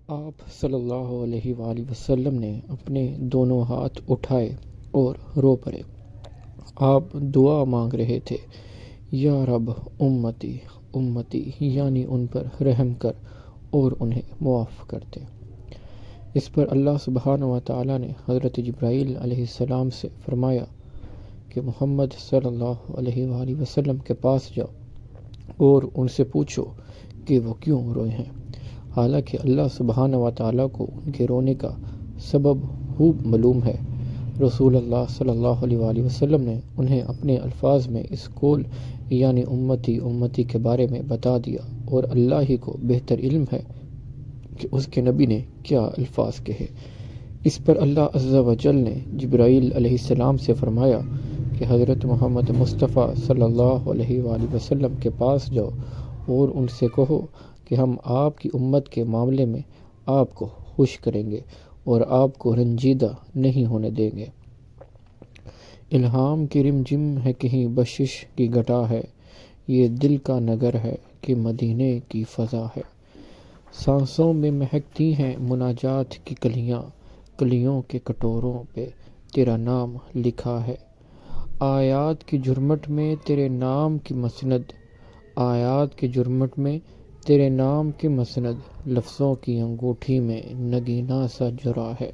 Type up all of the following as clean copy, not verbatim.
آپ صلی اللہ علیہ وآلہ وسلم نے اپنے دونوں ہاتھ اٹھائے اور رو پڑے۔ آپ دعا مانگ رہے تھے، یا رب امتی امتی، یعنی ان پر رحم کر اور انہیں معاف کر دے۔ اس پر اللہ سبحانہ و تعالیٰ نے حضرت جبرائیل علیہ السلام سے فرمایا کہ محمد صلی اللہ علیہ وآلہ وسلم کے پاس جاؤ اور ان سے پوچھو کہ وہ کیوں روئے ہیں، حالانکہ اللہ سبحانہ و تعالیٰ کو ان کے رونے کا سبب خوب معلوم ہے۔ رسول اللہ صلی اللہ علیہ وآلہ وسلم نے انہیں اپنے الفاظ میں اس قول یعنی امتی امتی کے بارے میں بتا دیا، اور اللہ ہی کو بہتر علم ہے کہ اس کے نبی نے کیا الفاظ کہے۔ اس پر اللہ عز و جل نے جبرائیل علیہ السلام سے فرمایا کہ حضرت محمد مصطفیٰ صلی اللہ علیہ وآلہ وسلم کے پاس جاؤ اور ان سے کہو کہ ہم آپ کی امت کے معاملے میں آپ کو خوش کریں گے اور آپ کو رنجیدہ نہیں ہونے دیں گے۔ الہام کی رم جم ہے کہیں بخشش کی گھٹا ہے، یہ دل کا نگر ہے کہ مدینے کی فضا ہے۔ سانسوں میں مہکتی ہیں مناجات کی کلیاں، کلیوں کے کٹوروں پہ تیرا نام لکھا ہے۔ آیات کی جھرمٹ میں تیرے نام کی مسند، آیات کی جھرمٹ میں تیرے نام کی مسند، لفظوں کی انگوٹھی میں نگینہ سا جرا ہے۔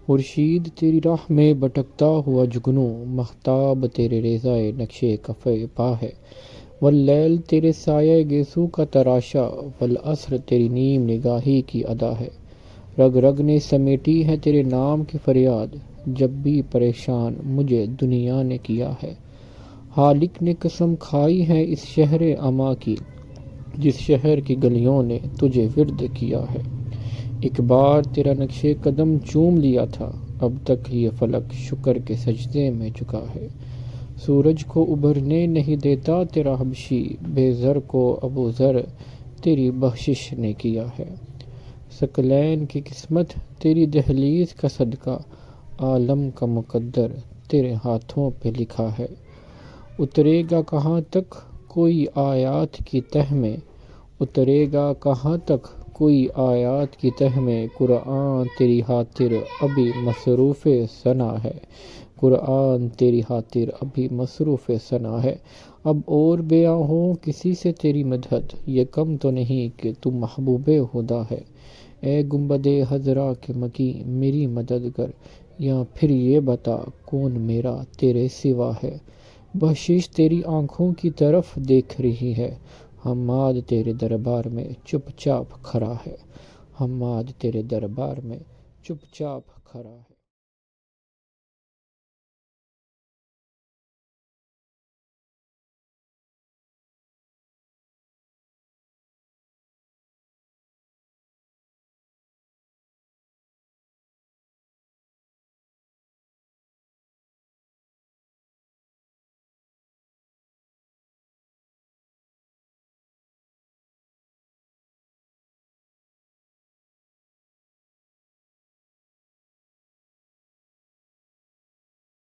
خورشید تیری راہ میں بھٹکتا ہوا جگنو، مہتاب تیرے ریزۂ نقشِ کف پا ہے۔ واللیل تیرے سایہ گیسو کا تراشا، والعصر تیری نیم نگاہی کی ادا ہے۔ رگ رگ نے سمیٹی ہے تیرے نام کی فریاد، جب بھی پریشان مجھے دنیا نے کیا ہے۔ خالق نے قسم کھائی ہے اس شہر اما کی، جس شہر کی گلیوں نے تجھے ورد کیا ہے۔ ایک بار تیرا نقشِ قدم چوم لیا تھا، اب تک یہ فلک شکر کے سجدے میں جھکا ہے۔ سورج کو ابھرنے نہیں دیتا تیرا حبشی، بے زر کو ابو ذر تیری بخشش نے کیا ہے۔ ثقلین کی قسمت تیری دہلیز کا صدقہ، عالم کا مقدر تیرے ہاتھوں پہ لکھا ہے۔ اترے گا کہاں تک کوئی آیات کی تہ میں، اترے گا کہاں تک کوئی آیات کی تہ میں، قرآن تیری خاطر ابھی مصروف ثنا ہے، قرآن تیری خاطر ابھی مصروف ثنا ہے۔ اب اور بیاں ہو کسی سے تیری مدحت، یہ کم تو نہیں کہ تو محبوب خدا ہے۔ اے گنبدِ خضرا کے مکی میری مدد کر، یا پھر یہ بتا کون میرا تیرے سوا ہے۔ بخشش تیری آنکھوں کی طرف دیکھ رہی ہے، حماد تیرے دربار میں چپ چاپ کھڑا ہے، حماد تیرے دربار میں چپ چاپ کھڑا ہے۔